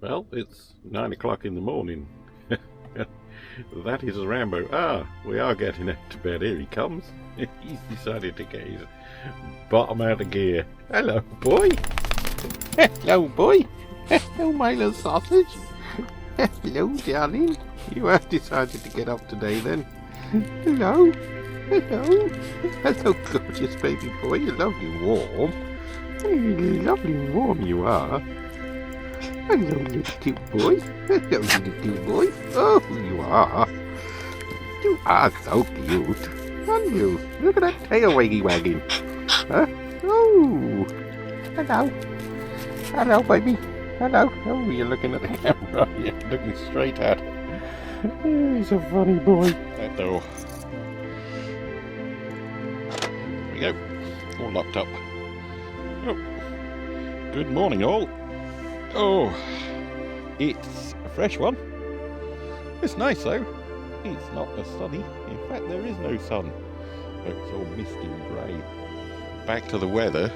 Well, it's 9 o'clock in the morning. That is Rambo. Ah, we are getting out to bed. Here he comes. He's decided to get his bottom out of gear. Hello, boy. Hello, boy. Hello, my little sausage. Hello, darling. You have decided to get up today, then. Hello. Hello. Hello, gorgeous baby boy. You're lovely warm. Lovely and warm you are. Hello, little boy. Hello, little boy. Oh, you are. You are so cute. Aren't you? Look at that tail waggy wagging. Huh? Oh. Hello. Hello, baby. Hello. Oh, you're looking at the camera. You're looking straight at it. Oh, he's a funny boy. That door. There we go. All locked up. Oh. Good morning, all. Oh, it's a fresh one. It's nice though. It's not as sunny. In fact, there is no sun. It's all misty and grey. Back to the weather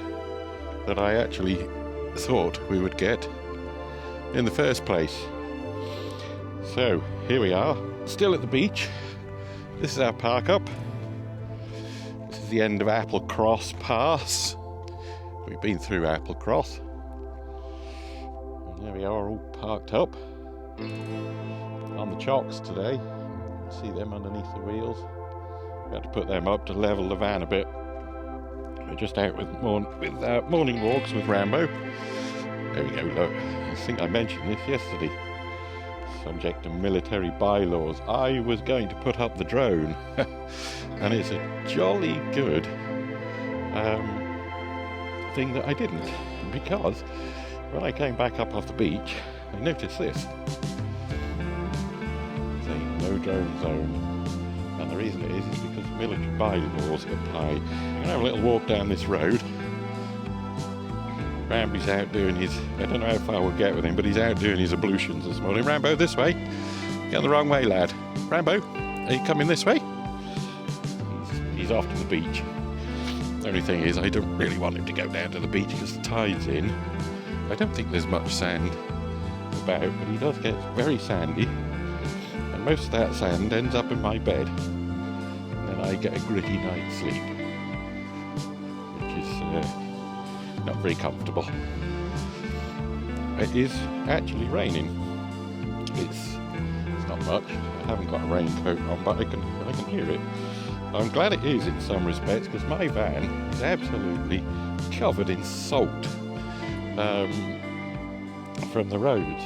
that I actually thought we would get in the first place. So, here we are, still at the beach. This is our park up. This is the end of Applecross Pass. We've been through Applecross. There we are, all parked up on the chocks today. You can see them underneath the wheels. We had to put them up to level the van a bit. We're just out with morning walks with Rambo. There we go, look. I think I mentioned this yesterday. Subject to military bylaws. I was going to put up the drone, and it's a jolly good thing that I didn't, because when I came back up off the beach, I noticed this. Saying no drone zone. And the reason it is because military bylaws apply. You're going to have a little walk down this road. Rambo's out doing his, I don't know how far we'll get with him, but he's out doing his ablutions this morning. Rambo, this way. You're going the wrong way, lad. Rambo, are you coming this way? He's off to the beach. The only thing is, I don't really want him to go down to the beach because the tide's in. I don't think there's much sand about, but he does get very sandy, and most of that sand ends up in my bed, and then I get a gritty night's sleep, which is not very comfortable. It is actually raining. It's not much. I haven't got a raincoat on, but I can hear it. I'm glad it is in some respects, because my van is absolutely covered in salt. From the roads.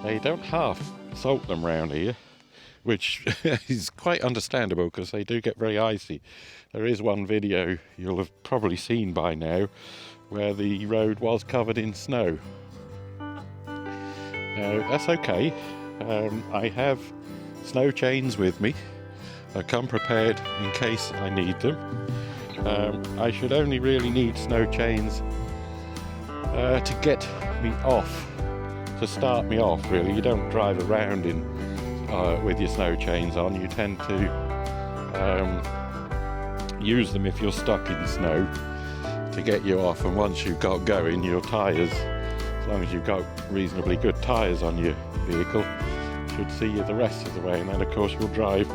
They don't half salt them round here, which is quite understandable because they do get very icy. There is one video you'll have probably seen by now where the road was covered in snow. Now that's okay. I have snow chains with me. I come prepared in case I need them. I should only really need snow chains to get me off, to start me off really. You don't drive around in with your snow chains on. You tend to use them if you're stuck in snow to get you off, and once you've got going, your tyres, as long as you've got reasonably good tyres on your vehicle, should see you the rest of the way, and then of course you'll drive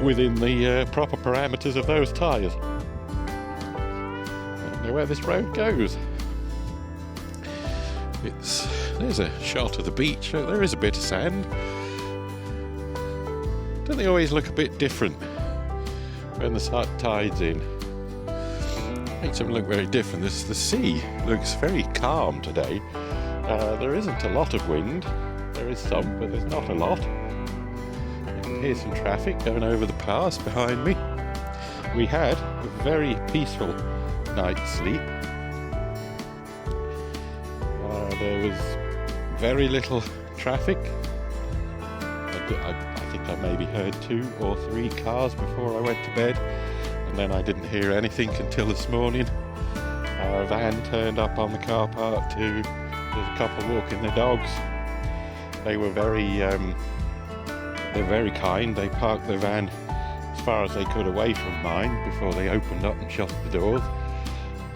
within the proper parameters of those tyres. I don't know where this road goes. There's a shot of the beach. There is a bit of sand. Don't they always look a bit different when the tide's in? Makes them look very different. The sea looks very calm today. There isn't a lot of wind. There is some, but there's not a lot. You can hear some traffic going over the pass behind me. We had a very peaceful night's sleep. There was very little traffic. I think I maybe heard 2 or 3 cars before I went to bed, and then I didn't hear anything until this morning. Our van turned up on the car park too. There's a couple walking their dogs. They were they're very kind. They parked their van as far as they could away from mine before they opened up and shut the doors.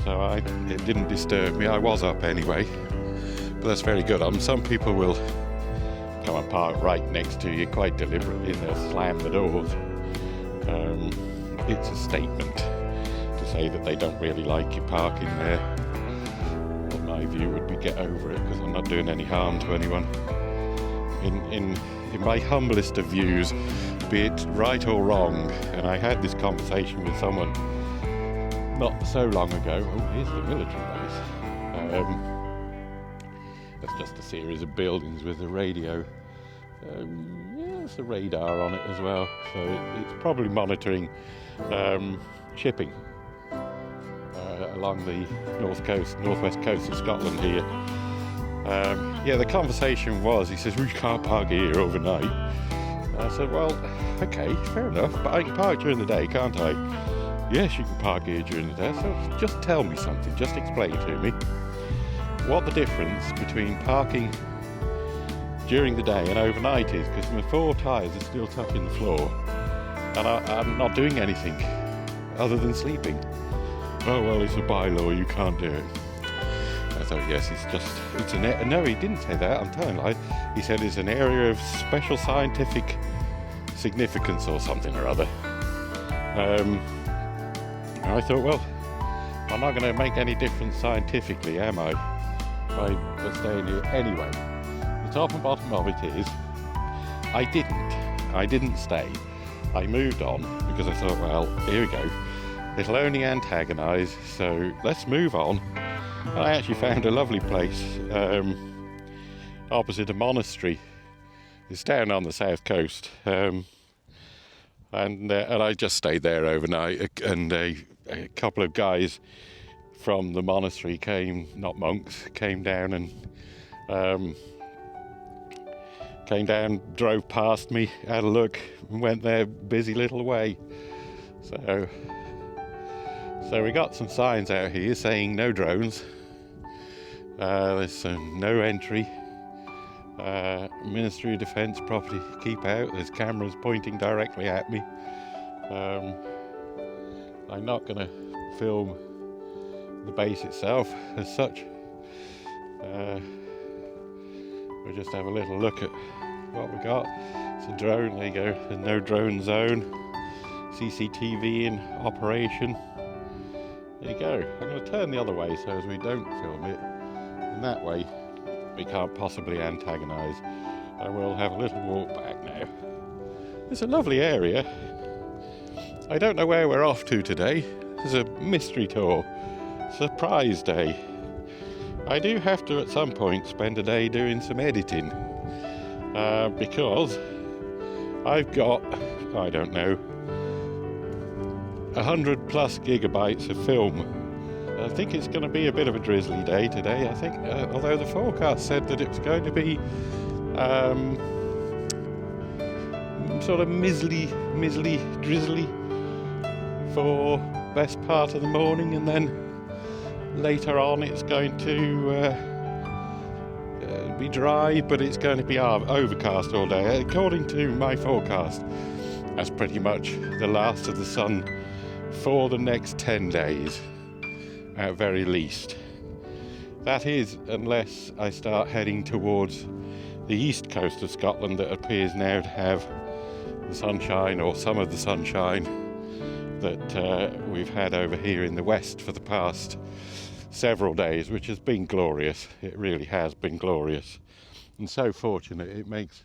So it didn't disturb me. I was up anyway. But that's very good. Some people will come and park right next to you quite deliberately, and they'll slam the doors. It's a statement to say that they don't really like you parking there. But my view would be get over it, because I'm not doing any harm to anyone. In my humblest of views, be it right or wrong, and I had this conversation with someone not so long ago. Oh, here's the military base. That's just a series of buildings with a radio. There's a radar on it as well, so it's probably monitoring shipping along the northwest coast of Scotland here. The conversation was, he says, we can't park here overnight. I said, well, okay, fair enough, but I can park during the day, can't I? Yes, you can park here during the day, so just tell me something, just explain to me what the difference between parking during the day and overnight is, because my 4 tyres are still touching the floor and I'm not doing anything other than sleeping. Oh, well, it's a bylaw, you can't do it. I thought, yes, no, he didn't say that, I'm telling you. He said it's an area of special scientific significance or something or other. And I thought, well, I'm not going to make any difference scientifically, am I, by staying here anyway? The top and bottom of it is, I didn't stay. I moved on because I thought, well, here we go. It'll only antagonise, so let's move on. And I actually found a lovely place opposite a monastery. It's down on the south coast, and I just stayed there overnight. And a couple of guys from the monastery came down and drove past me, had a look, and went their busy little way. So we got some signs out here saying no drones. There's no entry. Ministry of Defence property, keep out. There's cameras pointing directly at me. I'm not going to film the base itself as such. We'll just have a little look at what we got. It's a drone, there you go, the no drone zone. CCTV in operation. There you go. I'm going to turn the other way so as we don't film it. In that way, we can't possibly antagonise. I will have a little walk back now. It's a lovely area. I don't know where we're off to today. This is a mystery tour. Surprise day. I do have to at some point spend a day doing some editing. Because I've got, I don't know, 100 plus gigabytes of film. I think it's going to be a bit of a drizzly day today. I think, although the forecast said that it was going to be sort of drizzly for best part of the morning, and then later on it's going to be dry, but it's going to be overcast all day. According to my forecast, that's pretty much the last of the sun for the next 10 days. At very least. That is, unless I start heading towards the east coast of Scotland, that appears now to have the sunshine, or some of the sunshine, that we've had over here in the west for the past several days, which has been glorious. It really has been glorious, and so fortunate. It makes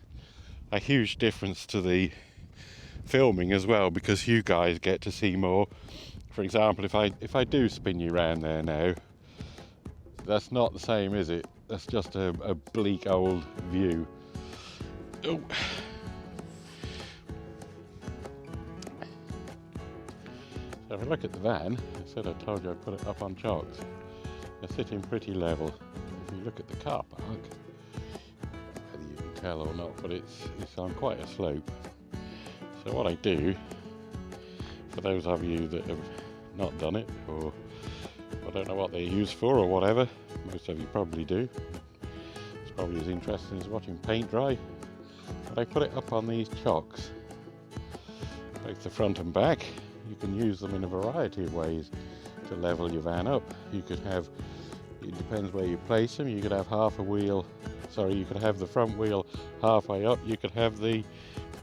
a huge difference to the filming as well, because you guys get to see more. For example, if I do spin you around there now, that's not the same, is it? That's just a bleak old view. Oh. So if I look at the van, I said I told you I'd put it up on chocks. They're sitting pretty level. If you look at the car park, whether you can tell or not, but it's on quite a slope. So what I do, for those of you that have not done it, or I don't know what they're used for or whatever, most of you probably do, it's probably as interesting as watching paint dry, but I put it up on these chocks, both the front and back. You can use them in a variety of ways to level your van up. You could have it depends where you place them. You could have half a wheel, sorry, you could have the front wheel halfway up, you could have the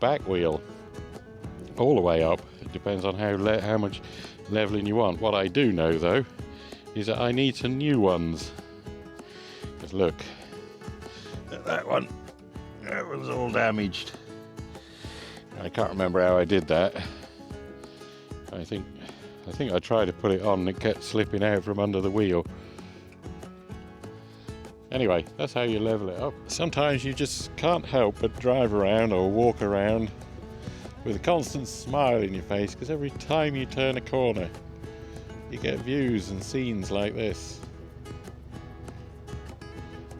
back wheel all the way up. It depends on how much leveling you want. What I do know though is that I need some new ones. Because look at that one, that was all damaged. I can't remember how I did that. I think I tried to put it on and it kept slipping out from under the wheel. Anyway, that's how you level it up. Sometimes you just can't help but drive around or walk around with a constant smile in your face, because every time you turn a corner you get views and scenes like this.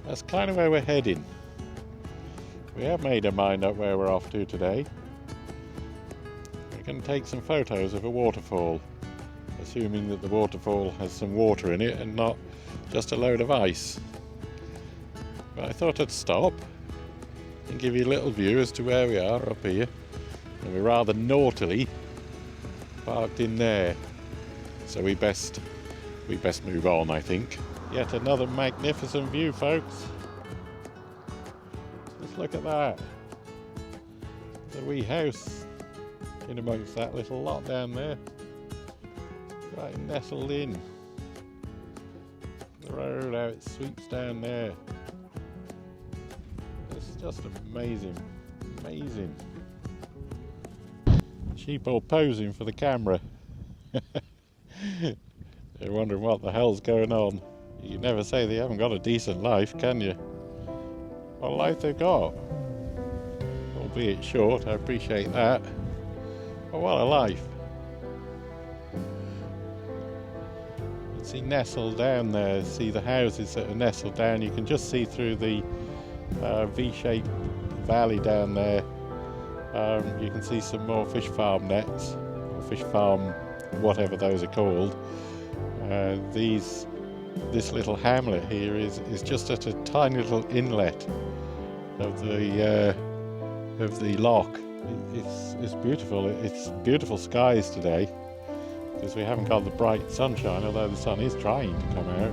That's kind of where we're heading. We have made our mind up where we're off to today. We're going to take some photos of a waterfall, assuming that the waterfall has some water in it and not just a load of ice. But I thought I'd stop and give you a little view as to where we are up here. And we're rather naughtily parked in there, so we best move on, I think. Yet another magnificent view, folks. Just look at that. The wee house in amongst that little lot down there, right nestled in. The road, how it sweeps down there. It's just amazing, amazing. Sheep all posing for the camera. They're wondering what the hell's going on. You can never say they haven't got a decent life, can you? What a life they've got. Albeit short, I appreciate that. But what a life. You see nestled down there, see the houses that are nestled down. You can just see through the V-shaped valley down there. You can see some more fish farm nets, or fish farm, whatever those are called. This little hamlet here is just at a tiny little inlet of the loch. It's beautiful. It's beautiful skies today, because we haven't got the bright sunshine, although the sun is trying to come out.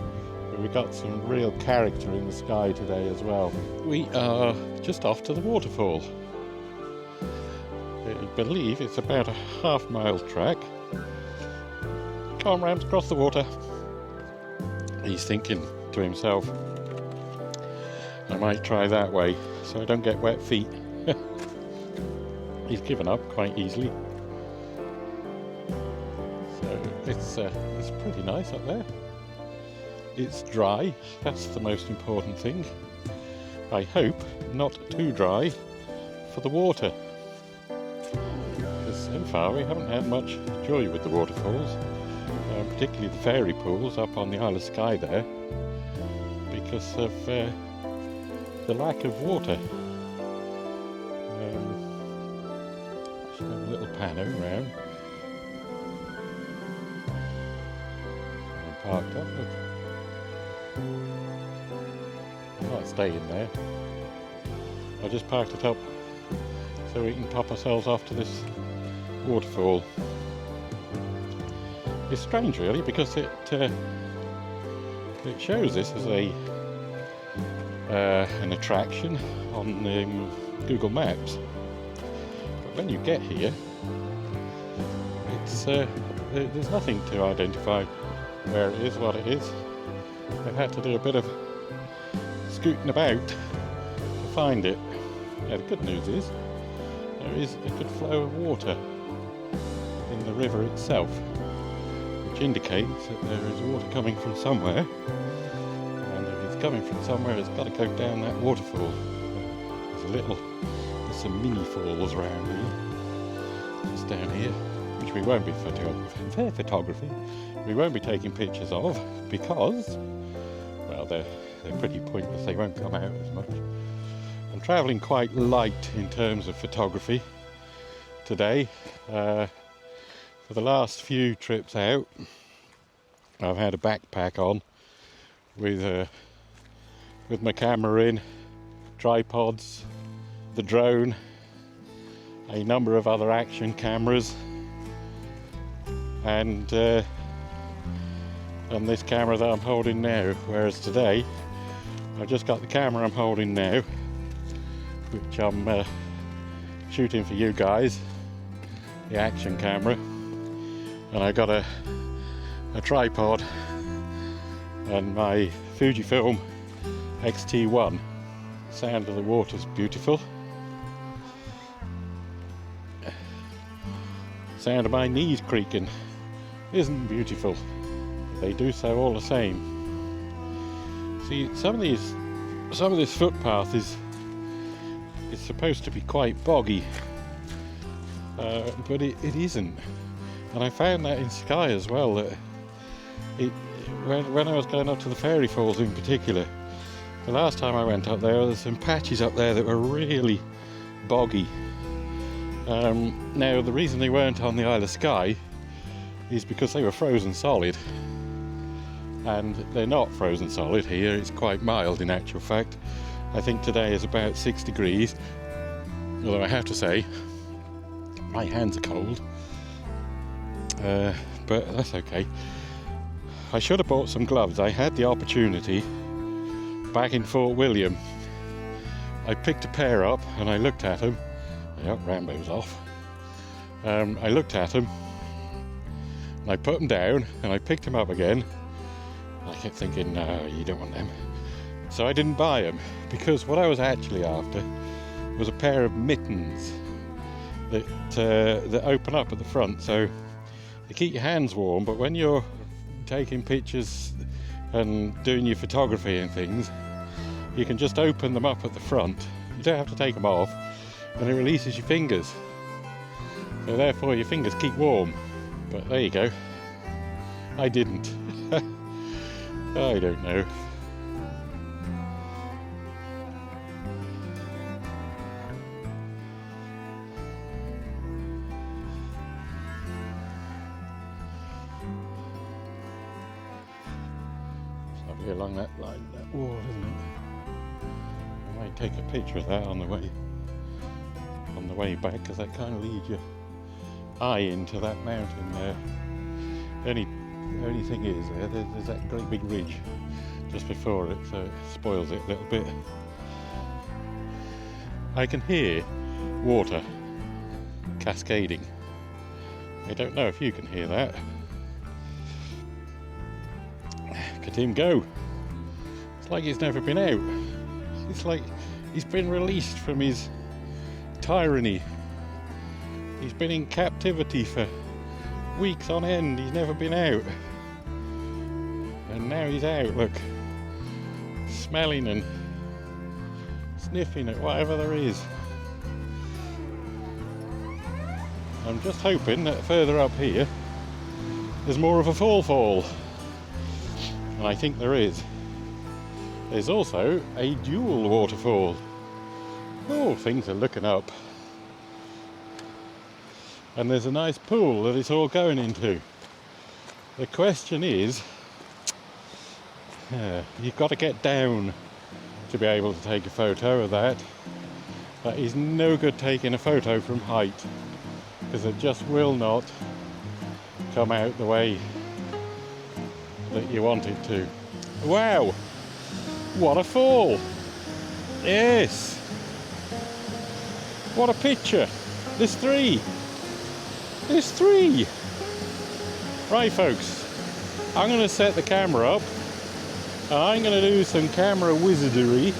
But we've got some real character in the sky today as well. We are just off to the waterfall. I believe it's about a half-mile track. Come round across the water. He's thinking to himself, I might try that way so I don't get wet feet. He's given up quite easily. So it's pretty nice up there. It's dry, that's the most important thing. I hope not too dry for the water. Because so far we haven't had much joy with the waterfalls. Particularly the fairy pools up on the Isle of Skye there, because of the lack of water. Just have a little pano round. I'm parked up, look. I'm not staying there. I just parked it up so we can top ourselves off to this waterfall. It's strange really, because it shows this as an attraction on Google Maps, but when you get here, it's there's nothing to identify where it is, what it is. I've had to do a bit of scooting about to find it. Now the good news is there is a good flow of water in the river itself, which indicates that there is water coming from somewhere, and if it's coming from somewhere it's got to go down that waterfall. There's some mini falls around here, just down here, which we won't be photography. We won't be taking pictures of, because, well, they're pretty pointless. They won't come out as much. I'm travelling quite light in terms of photography today. For the last few trips out, I've had a backpack on with my camera in, tripods, the drone, a number of other action cameras, and and this camera that I'm holding now, whereas today I've just got the camera I'm holding now, which I'm shooting for you guys, the action camera, and I got a tripod and my Fujifilm X-T1. Sound of the water's beautiful. Sound of my knees creaking isn't beautiful. They do so all the same. See, some of this footpath is supposed to be quite boggy, but it isn't. And I found that in Skye as well, that when I was going up to the fairy falls in particular, the last time I went up there's some patches up there that were really boggy. Now the reason they weren't on the Isle of Skye is because they were frozen solid, and they're not frozen solid here. It's quite mild in actual fact. I think today is about 6 degrees, although I have to say my hands are cold, but that's okay. I should have bought some gloves. I had the opportunity back in Fort William. I picked a pair up and I looked at them. Yep, Rambo's off. I looked at them and I put them down and I picked them up again. I kept thinking, no, you don't want them. So I didn't buy them, because what I was actually after was a pair of mittens that open up at the front, so they keep your hands warm, but when you're taking pictures and doing your photography and things, you can just open them up at the front. You don't have to take them off, and it releases your fingers, so therefore your fingers keep warm. But there you go, I didn't. I don't know. It's lovely along that line, that wall, isn't it? I might take a picture of that on the way back, because that kind of leads your eye into that mountain there. The only thing is, there's that great big ridge just before it, so it spoils it a little bit. I can hear water cascading. I don't know if you can hear that. Look at him go. It's like he's never been out. It's like he's been released from his tyranny. He's been in captivity for weeks on end. He's never been out, and now he's out. Look, smelling and sniffing at whatever there is. I'm just hoping that further up here there's more of a fall, and I think there is. There's also a dual waterfall. Oh, things are looking up. And there's a nice pool that it's all going into. The question is, you've got to get down to be able to take a photo of that. That is no good taking a photo from height, because it just will not come out the way that you want it to. Wow! What a fall! Yes! What a picture! There's three! There's three! Right folks, I'm going to set the camera up, and I'm going to do some camera wizardry,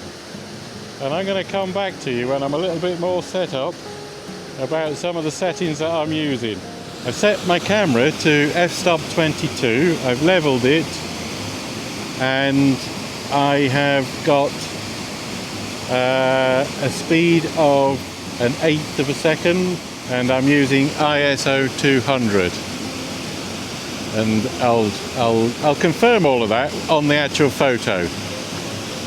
and I'm going to come back to you when I'm a little bit more set up about some of the settings that I'm using. I've set my camera to f-stop 22, I've leveled it, and I have got a speed of 1/8 of a second, and I'm using ISO 200, and I'll confirm all of that on the actual photo.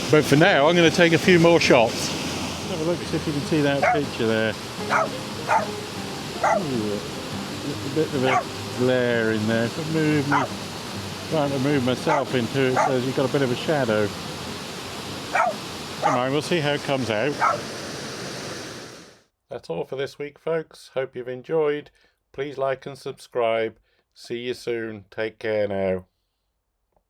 But for now, I'm going to take a few more shots. Have a look, see if you can see that picture there. Ooh, a bit of a glare in there. If I trying to move myself into it, so you've got a bit of a shadow. Come on, we'll see how it comes out. That's all for this week, folks. Hope you've enjoyed. Please like and subscribe. See you soon. Take care now.